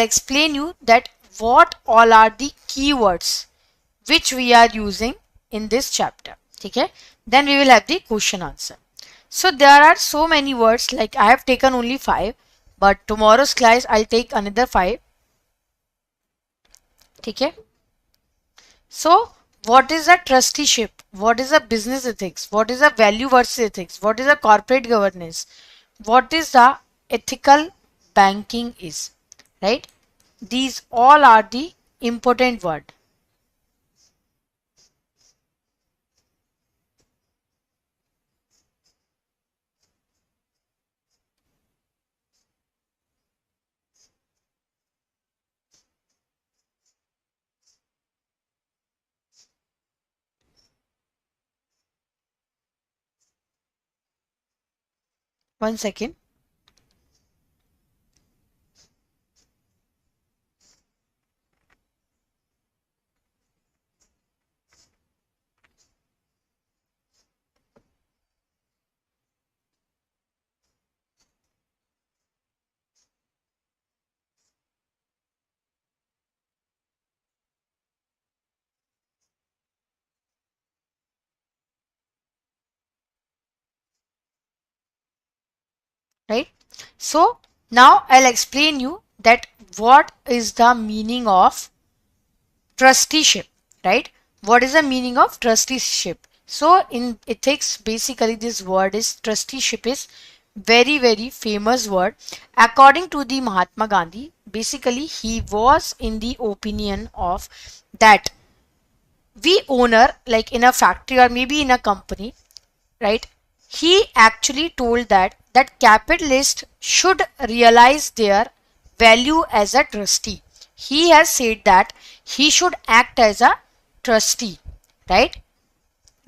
explain you that what all are the keywords which we are using in this chapter. Okay, then we will have the question answer. So there are so many words, like I have taken only 5, but tomorrow's class I'll take another 5. Okay, so what is a trusteeship? What is a business ethics? What is a value versus ethics? What is a corporate governance? What is the ethical banking is, right? These all are the important word. One second. Right, so now I'll explain you that what is the meaning of trusteeship, right? What is the meaning of trusteeship? So in ethics, basically this word is trusteeship is very famous word. According to the Mahatma Gandhi, basically he was in the opinion of that we owner, like in a factory or maybe in a company, right? He actually told that capitalists should realize their value as a trustee. He has said that he should act as a trustee, right?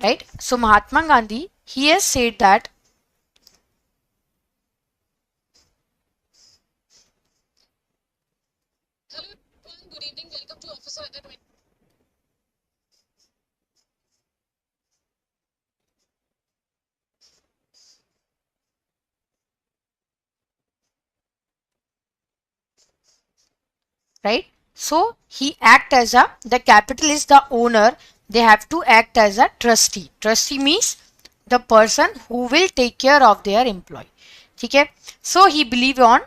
Right. So Mahatma Gandhi, he has said that right. So he act as a, the capital is the owner, they have to act as a trustee. Trustee means the person who will take care of their employee. Okay. So he believe on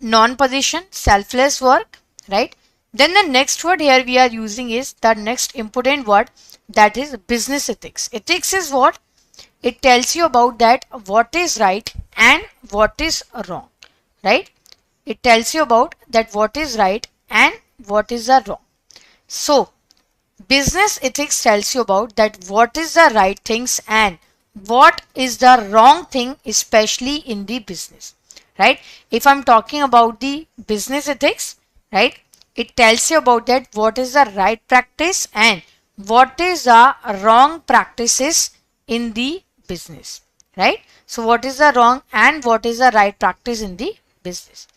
non-possession, selfless work, right? Then the next word here we are using is the next important word, that is business ethics. Ethics is what? It tells you about that what is right and what is wrong, right? It tells you about that what is right and what is the wrong. So business ethics tells you about that what is the right things and what is the wrong thing, especially in the business, right? If I'm talking about the business ethics, right, it tells you about that what is the right practice and what is the wrong practices in the business, right? So what is the wrong and what is the right practice in the business,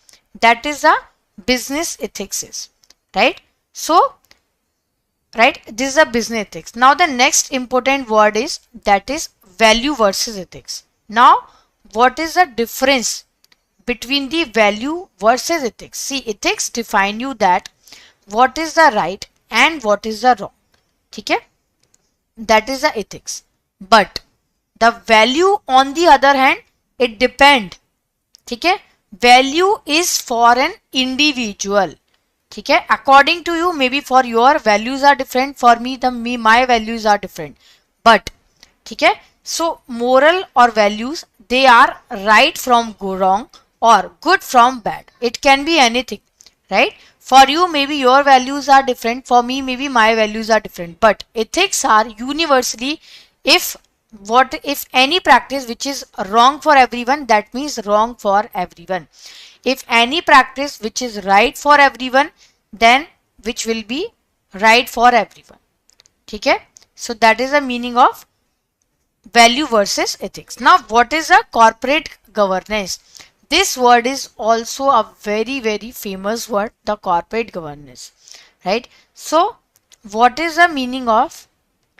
that is the business ethics is, right? So right, this is a business ethics. Now the next important word is, that is value versus ethics. Now what is the difference between the value versus ethics? See, ethics define you that what is the right and what is the wrong, okay? That is the ethics. But the value on the other hand, it depend, okay? Value is for an individual, ठीक है? According to you, maybe for your values are different, for me my values are different, but ठीक है? So moral or values, they are right from wrong or good from bad. It can be anything, right? For you maybe your values are different, for me maybe my values are different, but ethics are universally, if any practice which is wrong for everyone, that means wrong for everyone. If any practice which is right for everyone, then which will be right for everyone. Okay? So that is the meaning of value versus ethics. Now what is a corporate governance? This word is also a very famous word, the corporate governance, right? So what is the meaning of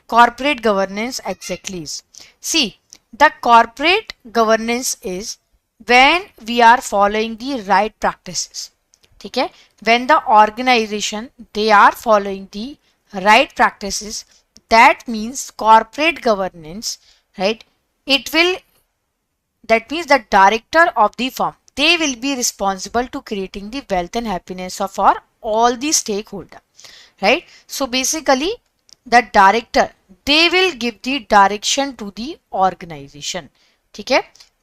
corporate governance exactly is? See, the corporate governance is when we are following the right practices, ठीक है, when the organization they are following the right practices, that means corporate governance, right? It will, that means the director of the firm, they will be responsible to creating the wealth and happiness of our all the stakeholder, right? So basically the director, they will give the direction to the organization, ठीक है,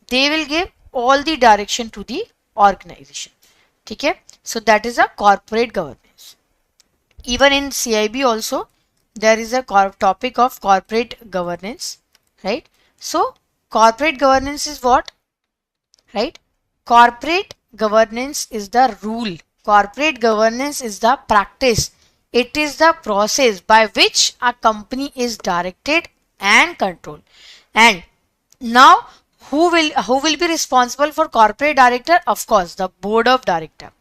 they will give all the direction to the organization, ठीक है. So that is a corporate governance. Even in CIB also there is a topic of corporate governance, right? So corporate governance is what, right? Corporate governance is the rule. Corporate governance is the practice. It is the process by which a company is directed and controlled. And now who will be responsible for corporate director? Of course, the board of director.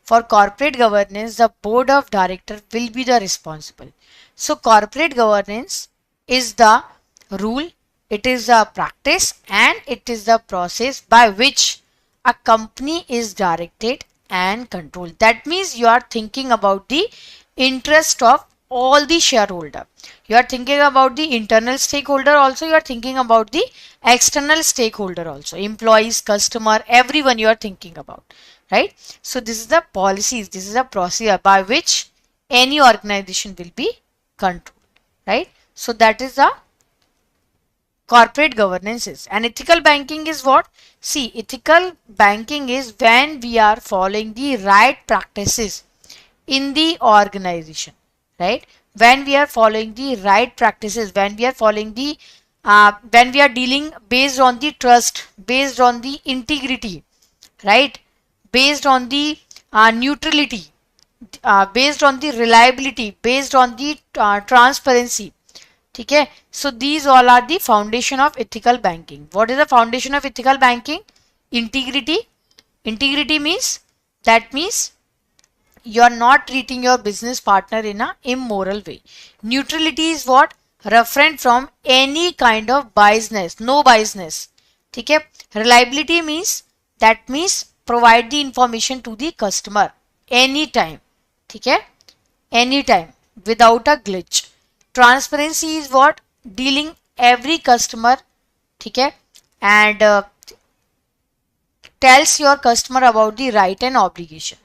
For corporate governance, the board of director will be the responsible. So corporate governance is the rule, it is the practice, and it is the process by which a company is directed and controlled. That means you are thinking about the interest of all the shareholder. You are thinking about the internal stakeholder also, you are thinking about the external stakeholder also, employees, customer, everyone you are thinking about, right? So this is the policies, this is the procedure by which any organization will be controlled, right? So that is the corporate governance is. And ethical banking is what? See, ethical banking is when we are following the right practices in the organization, right? When we are following the right practices, when we are following the when we are dealing based on the trust, based on the integrity, right? Based on the neutrality, based on the reliability, based on the transparency, ठीक है. So these all are the foundation of ethical banking. What is the foundation of ethical banking? Integrity. Integrity means, that means you are not treating your business partner in a immoral way. Neutrality is what? Refrain from any kind of biasness, no biasness, ठीक है. Reliability means, that means provide the information to the customer anytime, ठीक है, anytime without a glitch. Transparency is what? Dealing every customer, ठीक है, and tells your customer about the right and obligation,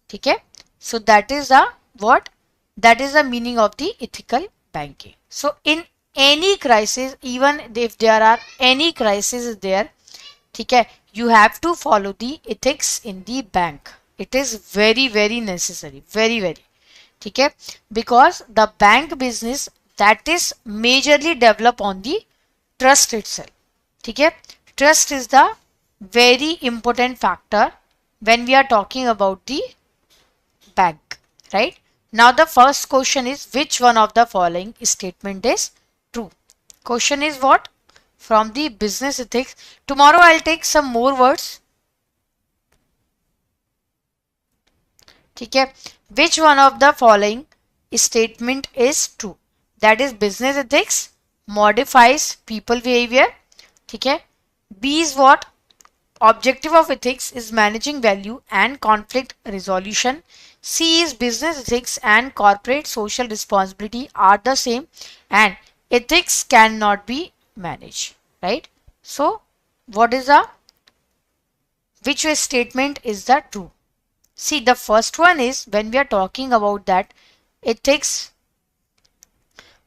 ठीक है. So that is the what? That is the meaning of the ethical banking. So in any crisis, even if there are any crisis there, ठीक है, you have to follow the ethics in the bank. It is very very necessary, very very, ठीक है, because the bank business that is majorly developed on the trust itself, ठीक है. Trust is the very important factor when we are talking about the bank, right? Now the first question is, which one of the following statement is true? Question is what? From the business ethics. Tomorrow I'll take some more words, ठीक है. Which one of the following statement is true? That is, business ethics modifies people behavior, ठीक है. B is what? Objective of ethics is managing value and conflict resolution. C is business ethics and corporate social responsibility are the same and ethics cannot be managed, right? So what is the, which statement is the true? See, the first one is, when we are talking about that ethics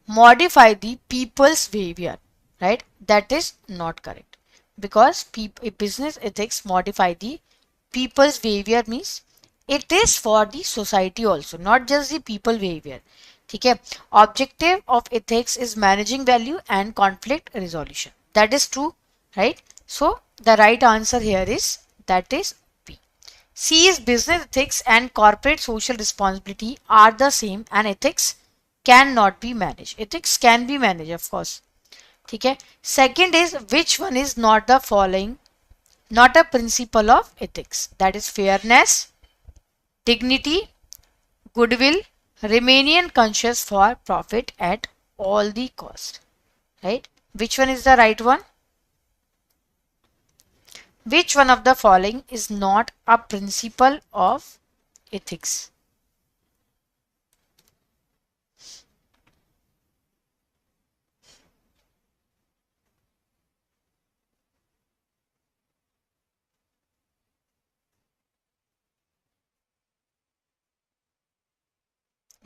modify the people's behavior, right? That is not correct, because business ethics modify the people's behavior means it is for the society also, not just the people behavior, ठीक है. Objective of ethics is managing value and conflict resolution. That is true, right? So the right answer here is, that is B. C is business ethics and corporate social responsibility are the same and ethics cannot be managed. Ethics can be managed, of course, ठीक है. Second is, which one is not the following, not a principle of ethics? That is fairness, dignity, goodwill, remaining conscious for profit at all the cost, right? Which one is the right one? Which one of the following is not a principle of ethics.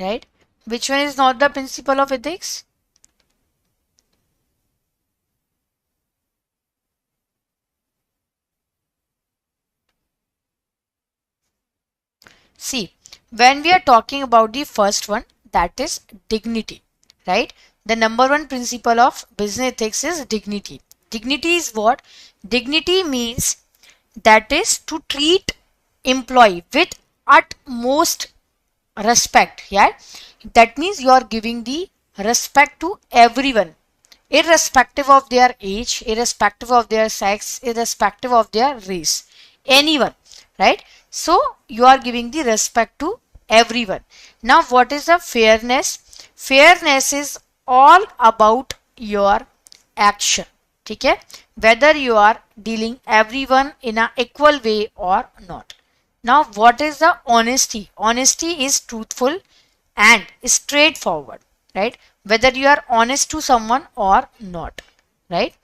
Right? Which one is not the principle of ethics? See, when we are talking about the first one, that is dignity, right? The number one principle of business ethics is dignity. Dignity is what? Dignity means that is to treat employee with utmost respect. Yeah, that means you are giving the respect to everyone, irrespective of their age, irrespective of their sex, irrespective of their race, anyone, right? So you are giving the respect to everyone. Now what is the fairness? Fairness is all about your action. Okay, whether you are dealing everyone in an equal way or not. Now what is the honesty? Honesty is truthful and straightforward, right? Whether you are honest to someone or not, right?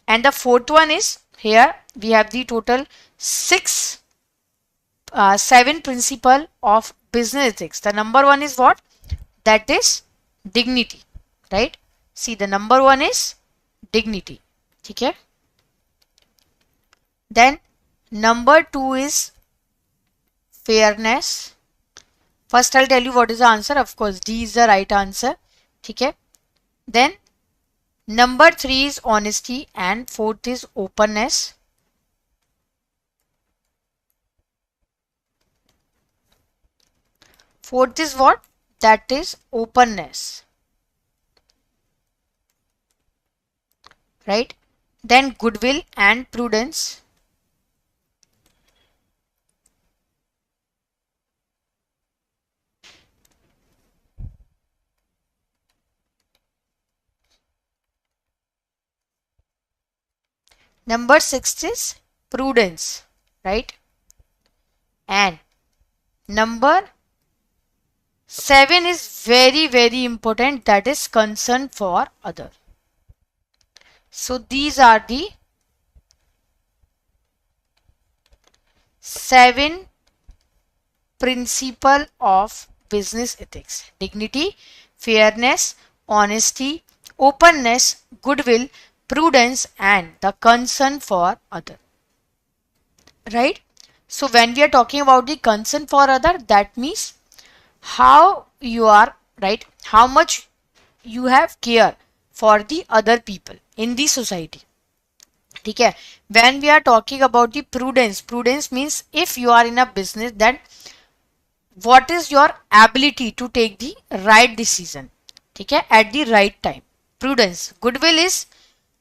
And the fourth one is, here we have the total seven principle of business ethics. The number one is what? That is dignity, right? See, the number one is dignity. Okay. Then number two is fairness. First I'll tell you what is the answer. Of course D is the right answer. Okay. Then number three is honesty and fourth is openness. Fourth is what? That is openness, right? Then goodwill and prudence. Number six is prudence, right? And number seven is very, very important, that is concern for other. So these are the seven principle of business ethics: dignity, fairness, honesty, openness, goodwill, prudence, and the concern for other, right? So when we are talking about the concern for other, that means how you are, right, how much you have care for the other people in the society. Okay. When we are talking about the prudence, prudence means if you are in a business, then what is your ability to take the right decision, okay, at the right time. Prudence. Goodwill is,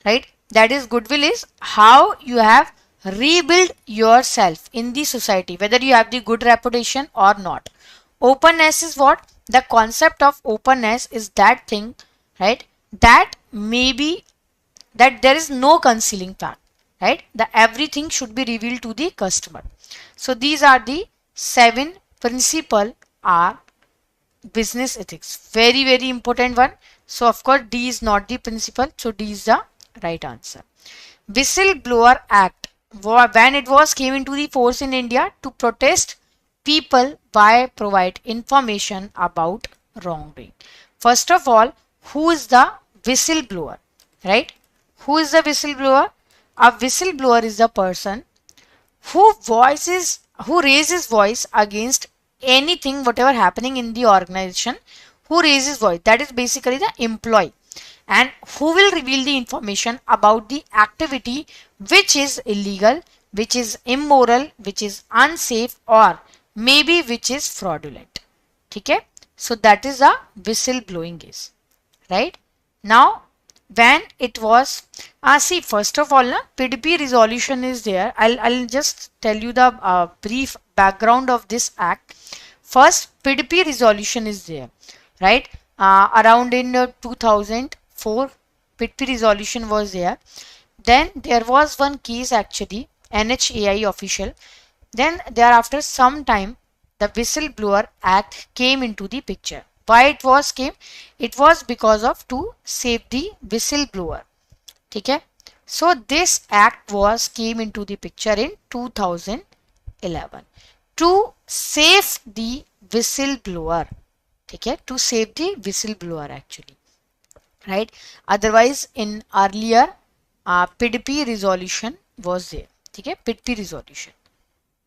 right, that is goodwill is how you have rebuild yourself in the society, whether you have the good reputation or not. Openness is what? The concept of openness is that thing, right, that maybe that there is no concealing fact, right? The everything should be revealed to the customer. So these are the seven principle are business ethics. Very, very important one. So of course D is not the principle. So D is the right answer. Whistleblower Act, when it was came into the force in India to protest people by provide information about wrongdoing. First of all, who is the whistleblower, right? Who is the whistleblower? A whistleblower is the person who raises voice against anything, whatever happening in the organization, who raises voice, that is basically the employee, and who will reveal the information about the activity which is illegal, which is immoral, which is unsafe, or maybe which is fraudulent. Okay, so that is a whistleblowing is, right? Now when it was see, first of all PDP resolution is there. I'll just tell you the brief background of this act. First, PDP resolution is there, right? Around in 2004 PDP resolution was there. Then there was one case, actually NHAI official. Then thereafter some time the Whistleblower Act came into the picture. Why it was came? It was because of to save the whistleblower. Okay? So this act was came into the picture in 2011 to save the whistleblower. Okay? To save the whistleblower actually. Right? Otherwise, in earlier PDP resolution was there. Okay? PDP resolution.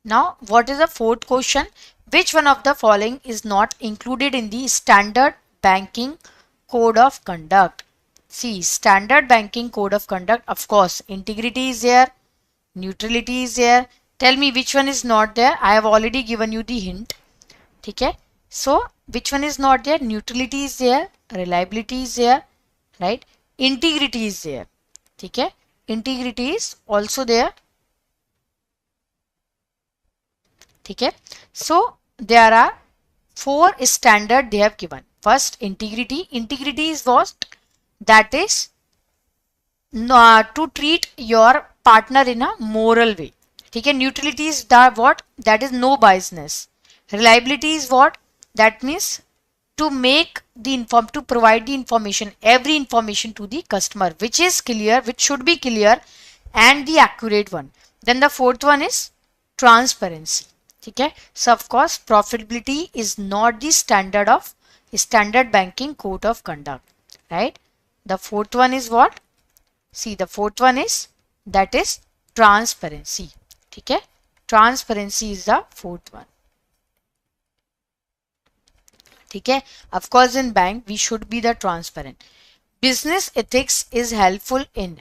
Now, what is the fourth question? Which one of the following is not included in the standard banking code of conduct? See, standard banking code of conduct, of course, integrity is there, neutrality is there. Tell me which one is not there. I have already given you the hint. Okay? So, which one is not there? Neutrality is there, reliability is there, right? Integrity is there. Okay? Integrity is also there. Okay? So, there are four standard they have given. First, integrity. Integrity is what? That is to treat your partner in a moral way. Okay? Neutrality is the what? That is no biasness. Reliability is what? That means to make the to provide the information, every information to the customer, which is clear, which should be clear and the accurate one. Then the fourth one is transparency. Okay? So of course profitability is not the standard of standard banking code of conduct, right? The fourth one is what? See, the fourth one is that is transparency. Okay? Transparency is the fourth one. Okay? Of course in bank we should be the transparent. Business ethics is helpful in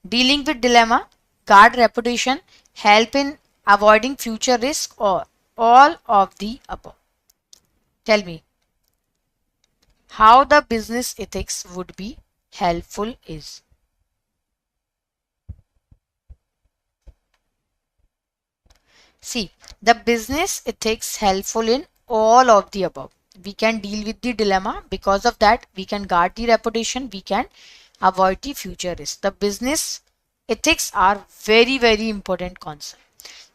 dealing with dilemma, guard reputation, help in avoiding future risk, or all of the above. Tell me how the business ethics would be helpful is. See, the business ethics helpful in all of the above. We can deal with the dilemma. Because of that, we can guard the reputation. We can avoid the future risk. The business ethics are very important concept.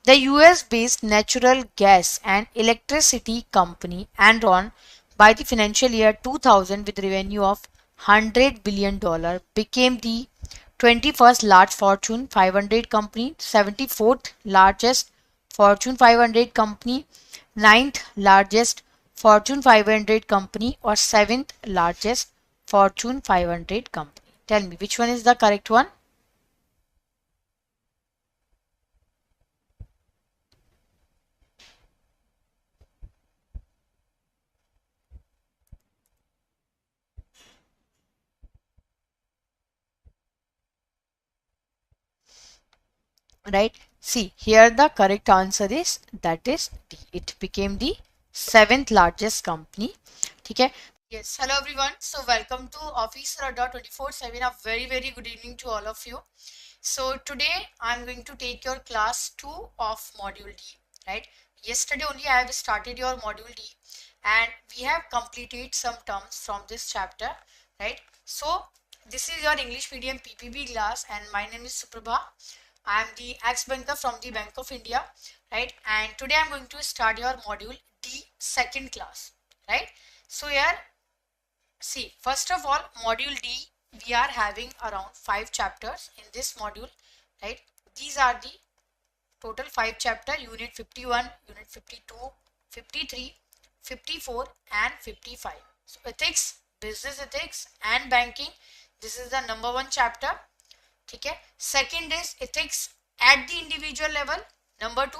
The US-based natural gas and electricity company Enron by the financial year 2000 with revenue of $100 billion became the 21st large Fortune 500 company, 74th largest Fortune 500 company, 9th largest Fortune 500 company, or 7th largest Fortune 500 company. Tell me which one is the correct one? Right? See, here the correct answer is that is D. It became the 7th largest company. Okay? Yes, hello everyone. So welcome to Officer Adda 24/7. A very good evening to all of you. So today I'm going to take your class 2 of module D, right? Yesterday only I have started your module D and we have completed some terms from this chapter, right? So this is your English medium PPB class and my name is Suprabha. I am the ex-banker from the Bank of India, right? And today I'm going to start your module D second class, right? So here, see, first of all, module D, we are having around 5 chapters in this module, right? These are the total 5 chapter, unit 51, unit 52, 53, 54 and 55. So ethics, business ethics and banking, this is the number 1 chapter. Okay. Second is ethics at the individual level. Number 2,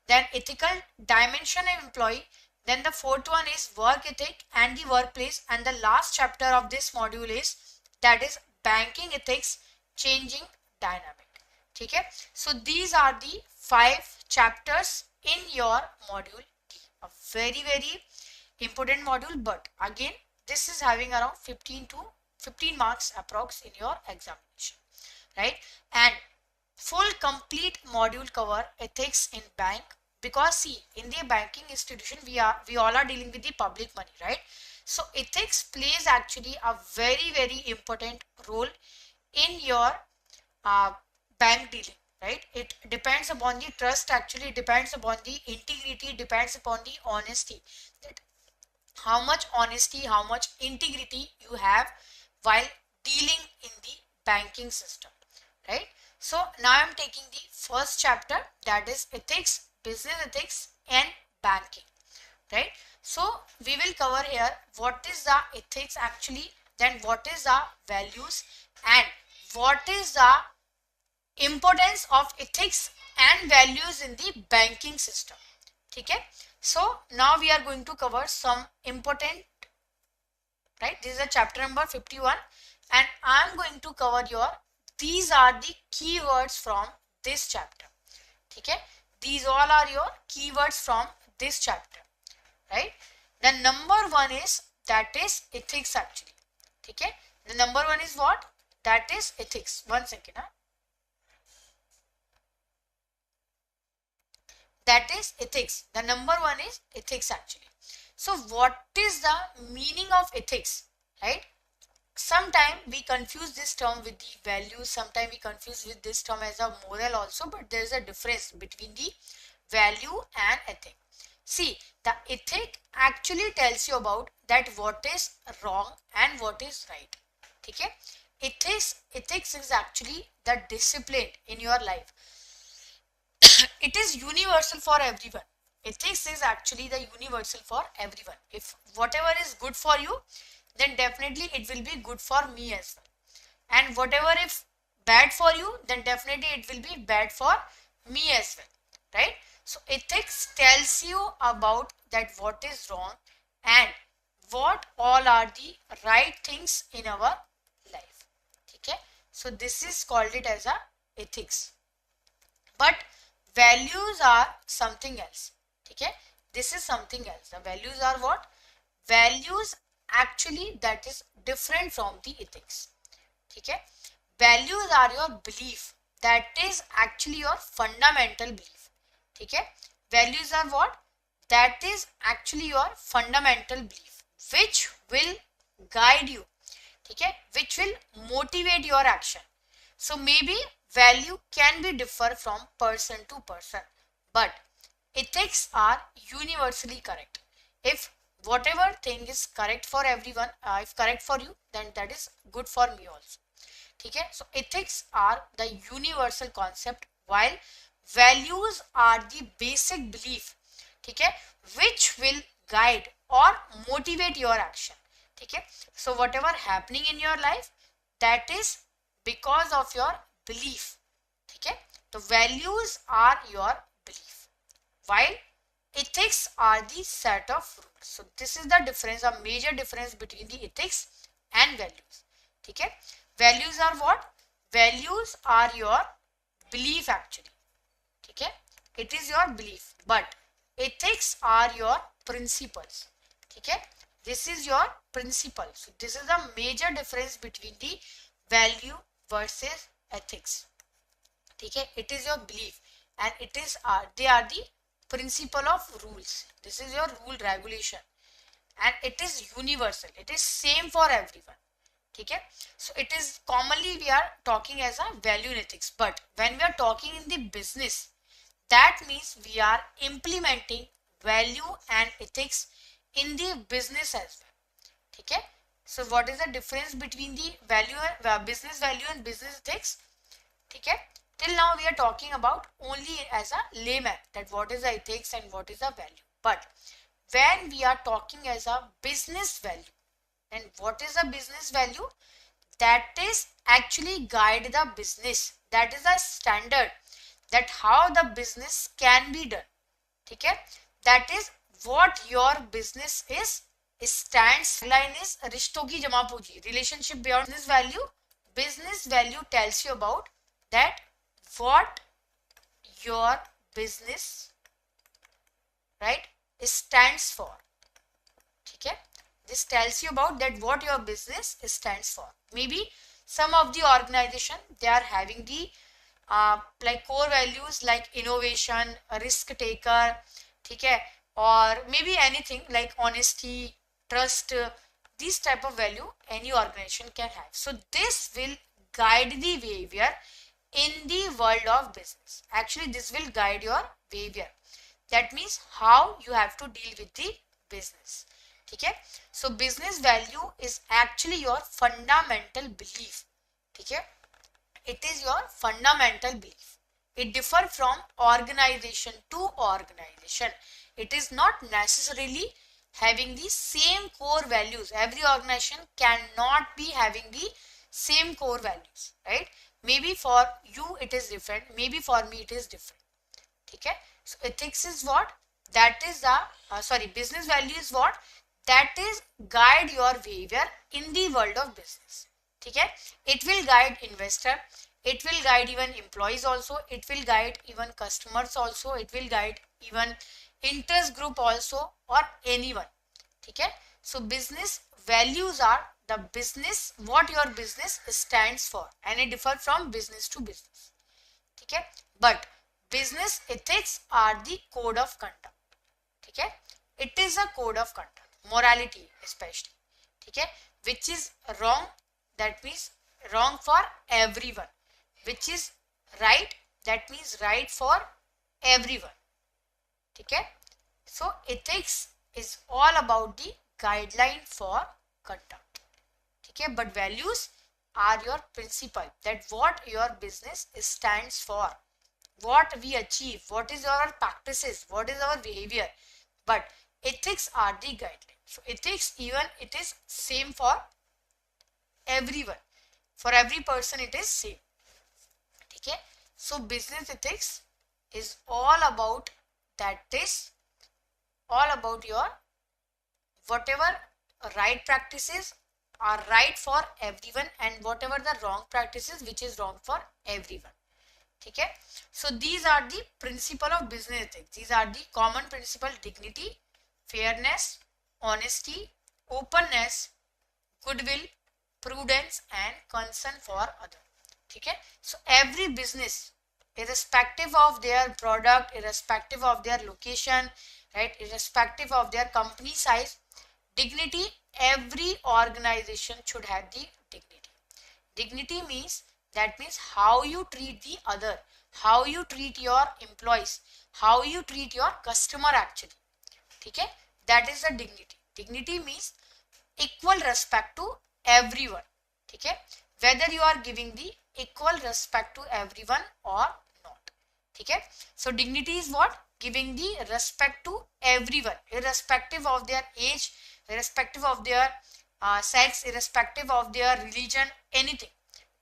then ethical dimension of employee. Then the fourth one is work ethic and the workplace. And the last chapter of this module is that is banking ethics, changing dynamic. Okay. So these are the 5 chapters in your module D. A very important module, but again this is having around 15 marks approx in your examination. Right? And full complete module cover ethics in bank, because see, in the banking institution we all are dealing with the public money, right? So ethics plays actually a very important role in your bank dealing, right? It depends upon the trust, actually depends upon the integrity, depends upon the honesty, that how much honesty, how much integrity you have while dealing in the banking system, right? So now I'm taking the first chapter, that is ethics, business ethics and banking, right? So we will cover here what is the ethics actually, then what is the values, and what is the importance of ethics and values in the banking system. Okay, so now we are going to cover some important, right? This is a chapter number 51 and I'm going to cover your, these are the keywords from this chapter. Okay, these all are your keywords from this chapter, right? The number one is, that is ethics actually. Okay, the number one is what? That is ethics. One second. That is ethics. The number one is ethics actually. So what is the meaning of ethics, right? Sometimes we confuse this term with the values, sometimes we confuse with this term as a moral also, but there is a difference between the value and ethic. See, the ethic actually tells you about that what is wrong and what is right. Okay? Ethics is actually the discipline in your life. It is universal for everyone. Ethics is actually the universal for everyone. If whatever is good for you, then definitely it will be good for me as well. And whatever if bad for you, then definitely it will be bad for me as well, right? So ethics tells you about that what is wrong and what all are the right things in our life. Okay, so this is called it as a ethics. But values are something else. Okay, this is something else. The values are what? Values actually that is different from the ethics. Okay, values are your belief, that is actually your fundamental belief. Okay, values are what? That is actually your fundamental belief which will guide you. Okay, which will motivate your action. So maybe value can be differ from person to person, but ethics are universally correct. If whatever thing is correct for everyone, if correct for you, then that is good for me also. Okay, so ethics are the universal concept, while values are the basic belief, okay, which will guide or motivate your action. Okay, so whatever happening in your life, that is because of your belief. Okay, the values are your belief, while ethics are the set of rules. So this is the difference, a major difference between the ethics and values. Okay, values are what? Values are your belief actually. Okay, it is your belief, but ethics are your principles. Okay, this is your principle. So this is the major difference between the value versus ethics. Okay, it is your belief and it is they are the principle of rules. This is your rule regulation and it is universal. It is same for everyone. Okay, so it is commonly we are talking as a value in ethics, but when we are talking in the business, that means we are implementing value and ethics in the business as well. Okay, so what is the difference between the value, business value and business ethics? Okay, till now we are talking about only as a layman, that what is the ethics and what is the value. But when we are talking as a business value, and what is the business value? That is actually guide the business. That is a standard, that how the business can be done. Okay, that is what your business is. Stands line is रिश्तों की जमा पूंजी, relationship beyond business value. Business value tells you about that what your business, right, stands for. Okay, this tells you about that what your business stands for. Maybe some of the organization, they are having the like core values like innovation, risk taker, okay, or maybe anything like honesty, trust, this type of value any organization can have. So this will guide the behavior in the world of business. Actually, this will guide your behavior. That means how you have to deal with the business. Okay? So business value is actually your fundamental belief. Okay? It is your fundamental belief. It differs from organization to organization. It is not necessarily having the same core values. Every organization cannot be having the same core values, right? Maybe for you it is different, maybe for me it is different. Okay? So ethics is what? That is the business value is what? That is guide your behavior in the world of business. Okay? It will guide investor, it will guide even employees also, it will guide even customers also, it will guide even interest group also, or anyone. Okay? So business values are the business, what your business stands for, and it differs from business to business. Okay? But business ethics are the code of conduct. Okay? It is a code of conduct, morality especially. Okay? Which is wrong, that means wrong for everyone. Which is right, that means right for everyone. Okay? So ethics is all about the guideline for conduct. Okay? But values are your principle, that what your business stands for, what we achieve, what is our practices, what is our behavior. But ethics are the guideline. So ethics, even it is same for everyone. For every person it is same. Okay? So business ethics is all about, that is all about your whatever right practices are right for everyone, and whatever the wrong practices which is wrong for everyone. Okay? So these are the principle of business ethics. These are the common principle: dignity, fairness, honesty, openness, goodwill, prudence, and concern for others. Okay? So every business, irrespective of their product, irrespective of their location, right, irrespective of their company size, dignity, every organization should have the dignity. Dignity means, that means how you treat the other, how you treat your employees, how you treat your customer actually. Okay? That is the dignity. Dignity means equal respect to everyone. Okay? Whether you are giving the equal respect to everyone or not. Okay? So dignity is what? Giving the respect to everyone, irrespective of their age, irrespective of their sex, irrespective of their religion, anything.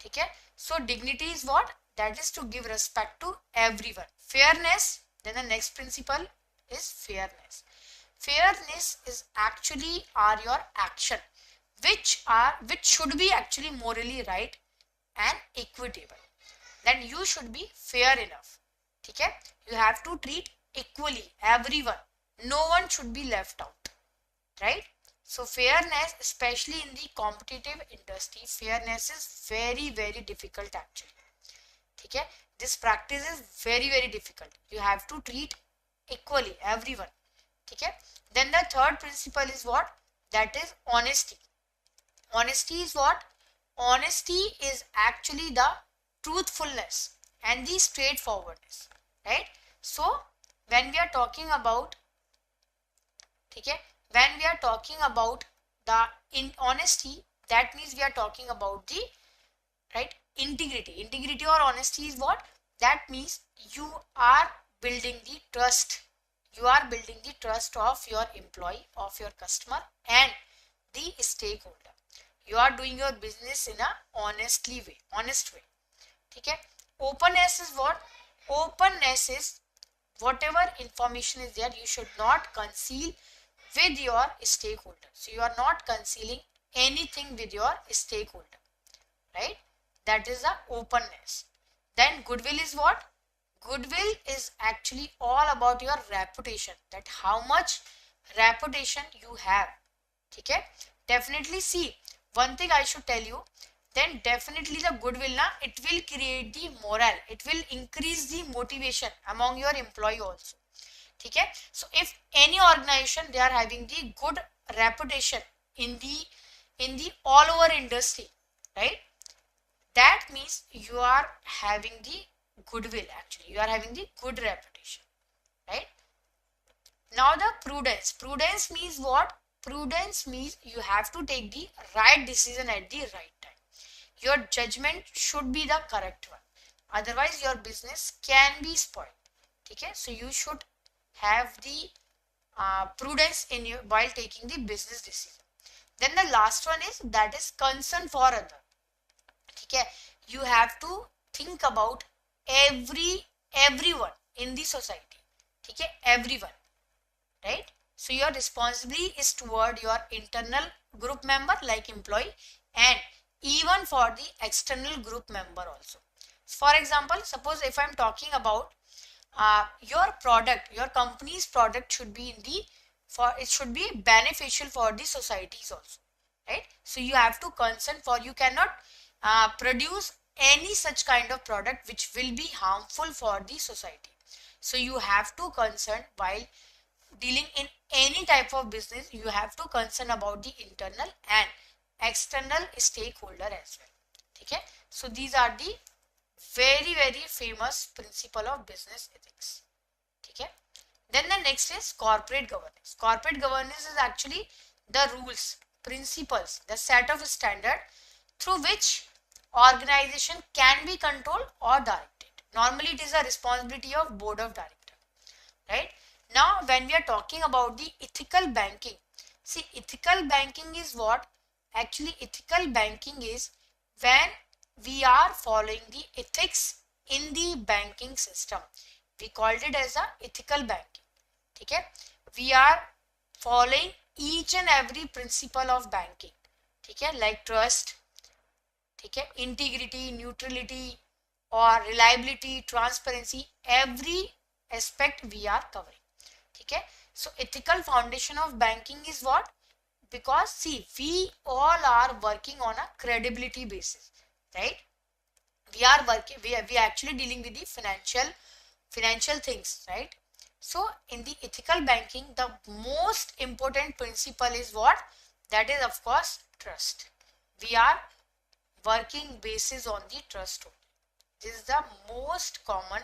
Okay? So dignity is what? That is to give respect to everyone. Fairness, then the next principle is fairness. Fairness is actually are your action, which should be actually morally right and equitable. Then you should be fair enough. Okay? You have to treat equally everyone. No one should be left out. Right? So fairness, especially in the competitive industry, fairness is very, very difficult actually. Okay? This practice is very, very difficult. You have to treat equally everyone. Okay? Then the third principle is what? That is honesty. Honesty is what? Honesty is actually the truthfulness and the straightforwardness. Right? So when we are talking about, okay, when we are talking about the honesty, that means we are talking about the right integrity. Integrity or honesty is what? That means you are building the trust. You are building the trust of your employee, of your customer, and the stakeholder. You are doing your business in a honest way. Okay? Openness is what? Openness is whatever information is there, you should not conceal with your stakeholder. So you are not concealing anything with your stakeholder. Right? That is the openness. Then goodwill is what? Goodwill is actually all about your reputation, that how much reputation you have. Okay? Definitely, see, one thing I should tell you, then definitely the goodwill, it will create the morale, it will increase the motivation among your employee also. Okay? So if any organization, they are having the good reputation in the all over industry, right? That means you are having the goodwill, actually you are having the good reputation, right? Now the prudence means what? Prudence means you have to take the right decision at the right time. Your judgment should be the correct one, otherwise your business can be spoiled. Okay, so you should have the prudence in you while taking the business decision. Then the last one is, that is concern for other. Okay, you have to think about everyone in the society. Okay, everyone, right? So your responsibility is toward your internal group member like employee, and even for the external group member also. For example, suppose if I'm talking about your product, your company's product should be in the, for it should be beneficial for the societies also, right? So you have to concern for, you cannot produce any such kind of product which will be harmful for the society. So you have to concern while dealing in any type of business, you have to concern about the internal and external stakeholder as well. Okay, so these are the very famous principle of business ethics. Okay, then the next is corporate governance. Corporate governance is actually the rules, principles, the set of standard through which organization can be controlled or directed. Normally it is a responsibility of board of director, right? Now when we are talking about the ethical banking, see, ethical banking is what? Actually ethical banking is when we are following the ethics in the banking system. We called it as a ethical banking. Okay, we are following each and every principle of banking. Okay, like trust, okay, integrity, neutrality or reliability, transparency, every aspect we are covering. Okay, so ethical foundation of banking is what? Because see, we all are working on a credibility basis, right? We are working, we are actually dealing with the financial things, right? So in the ethical banking, the most important principle is what? That is of course trust. We are working basis on the trust only. This is the most common